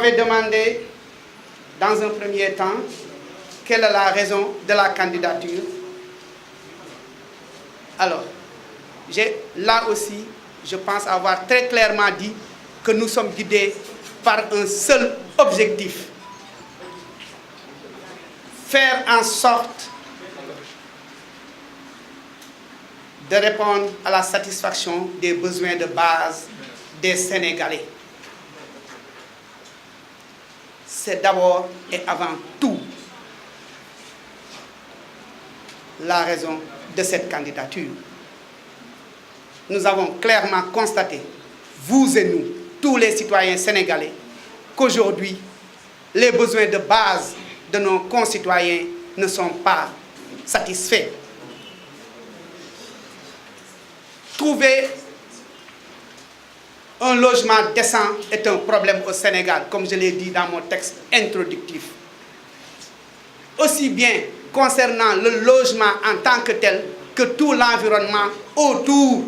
m'avez demandé, dans un premier temps, quelle est la raison de la candidature. Alors, là aussi, je pense avoir très clairement dit que nous sommes guidés par un seul objectif. Faire en sorte de répondre à la satisfaction des besoins de base des Sénégalais. C'est d'abord et avant tout la raison de cette candidature. Nous avons clairement constaté, vous et nous, tous les citoyens sénégalais, qu'aujourd'hui, les besoins de base de nos concitoyens ne sont pas satisfaits. Trouver un logement décent est un problème au Sénégal, comme je l'ai dit dans mon texte introductif. Aussi bien concernant le logement en tant que tel, que tout l'environnement autour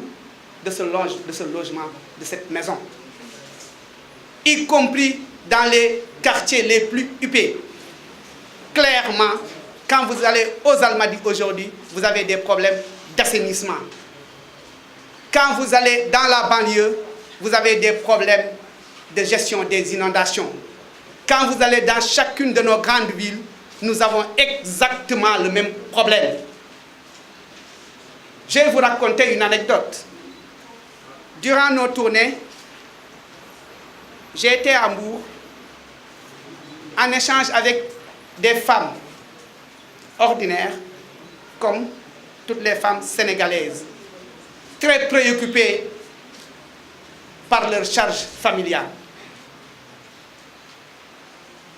de ce logement, de cette maison. Y compris dans les quartiers les plus huppés. Clairement, quand vous allez aux Almadies aujourd'hui, vous avez des problèmes d'assainissement. Quand vous allez dans la banlieue, vous avez des problèmes de gestion des inondations. Quand vous allez dans chacune de nos grandes villes, nous avons exactement le même problème. Je vais vous raconter une anecdote. Durant nos tournées, j'ai été à Mbour en échange avec des femmes ordinaires, comme toutes les femmes sénégalaises, très préoccupées par leur charge familiale.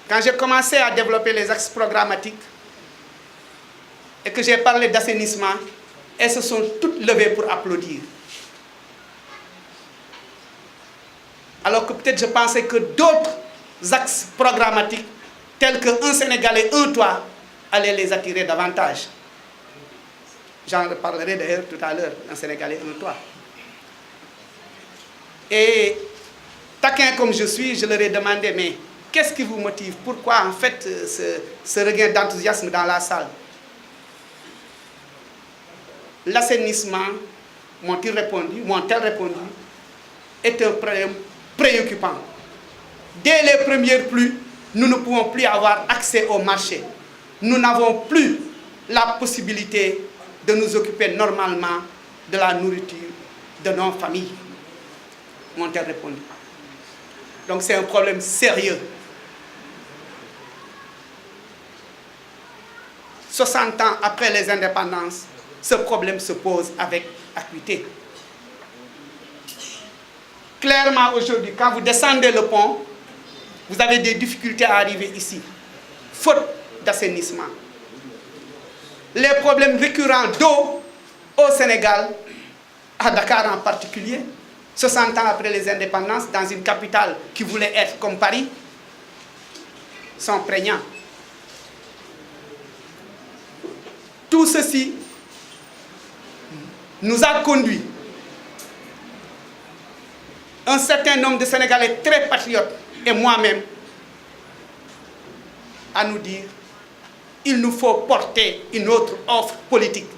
Quand j'ai commencé à développer les axes programmatiques et que j'ai parlé d'assainissement, elles se sont toutes levées pour applaudir. Alors que peut-être je pensais que d'autres axes programmatiques, tels qu'un Sénégalais, un toit, allaient les attirer davantage. J'en reparlerai d'ailleurs tout à l'heure, un Sénégalais, un toit. Et taquin comme je suis, je leur ai demandé, mais qu'est-ce qui vous motive? Pourquoi en fait ce regain d'enthousiasme dans la salle? L'assainissement, m'ont-ils répondu, est un problème préoccupant. Dès les premières pluies, nous ne pouvons plus avoir accès au marché. Nous n'avons plus la possibilité de nous occuper normalement de la nourriture de nos familles, m'ont-ils répondu. Donc c'est un problème sérieux. 60 ans après les indépendances, ce problème se pose avec acuité. Clairement aujourd'hui, quand vous descendez le pont, vous avez des difficultés à arriver ici, faute d'assainissement. Les problèmes récurrents d'eau au Sénégal, à Dakar en particulier, 60 ans après les indépendances, dans une capitale qui voulait être comme Paris, sont prégnants. Tout ceci nous a conduit, un certain nombre de Sénégalais très patriotes, et moi-même, à nous dire il nous faut porter une autre offre politique.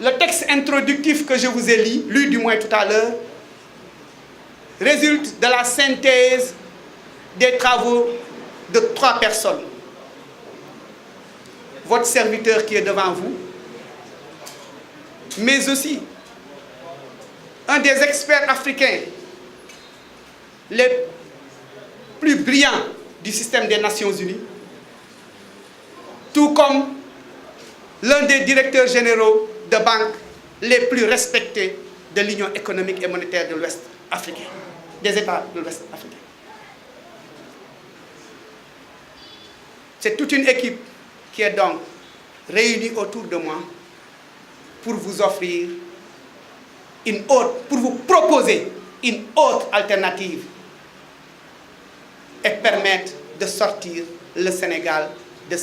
Le texte introductif que je vous ai lu du moins tout à l'heure, résulte de la synthèse des travaux de 3 personnes. Votre serviteur qui est devant vous, mais aussi un des experts africains les plus brillants du système des Nations Unies, tout comme l'un des directeurs généraux de banques les plus respectés de l'Union économique et monétaire de l'Ouest africain, des États de l'Ouest africain. C'est toute une équipe qui est donc réunie autour de moi pour vous offrir pour vous proposer une autre alternative et permettre de sortir le Sénégal de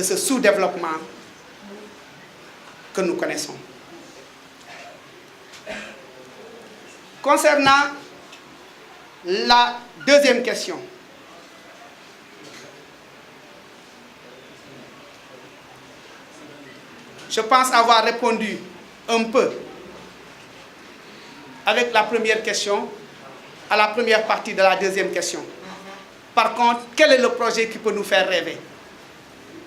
ce sous-développement que nous connaissons. Concernant la deuxième question, je pense avoir répondu un peu avec la première question, à la première partie de la deuxième question. Par contre, quel est le projet qui peut nous faire rêver?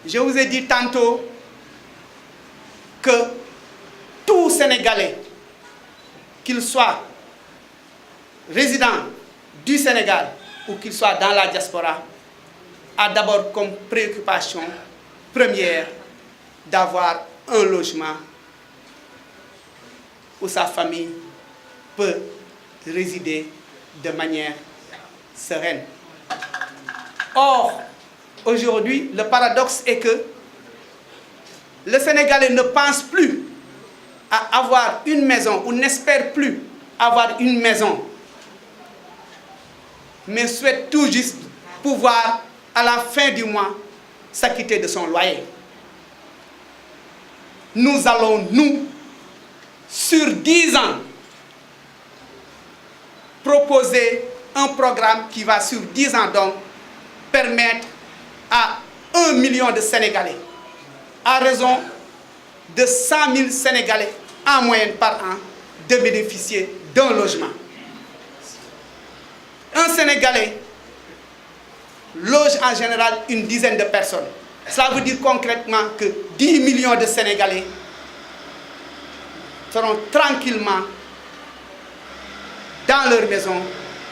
Je vous ai dit tantôt que tout Sénégalais, qu'il soit résident du Sénégal ou qu'il soit dans la diaspora, a d'abord comme préoccupation première d'avoir un logement où sa famille peut résider de manière sereine. Or, aujourd'hui, le paradoxe est que le Sénégalais ne pense plus à avoir une maison ou n'espère plus avoir une maison, mais souhaite tout juste pouvoir, à la fin du mois, s'acquitter de son loyer. Nous allons, nous, sur 10 ans, proposer un programme qui va, sur 10 ans donc, permettre à 1 million de Sénégalais, à raison de 100 000 Sénégalais en moyenne par an, de bénéficier d'un logement. Un Sénégalais loge en général une dizaine de personnes. Cela veut dire concrètement que 10 millions de Sénégalais seront tranquillement dans leur maison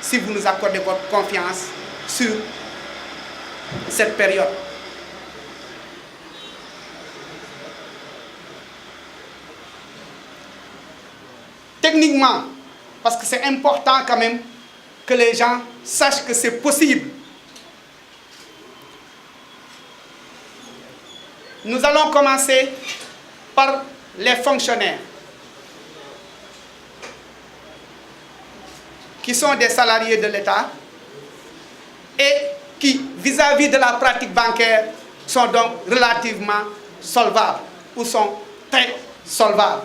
si vous nous accordez votre confiance sur cette période. Techniquement, parce que c'est important quand même que les gens sachent que c'est possible. Nous allons commencer par les fonctionnaires qui sont des salariés de l'État et qui, vis-à-vis de la pratique bancaire, sont donc relativement solvables ou sont très solvables.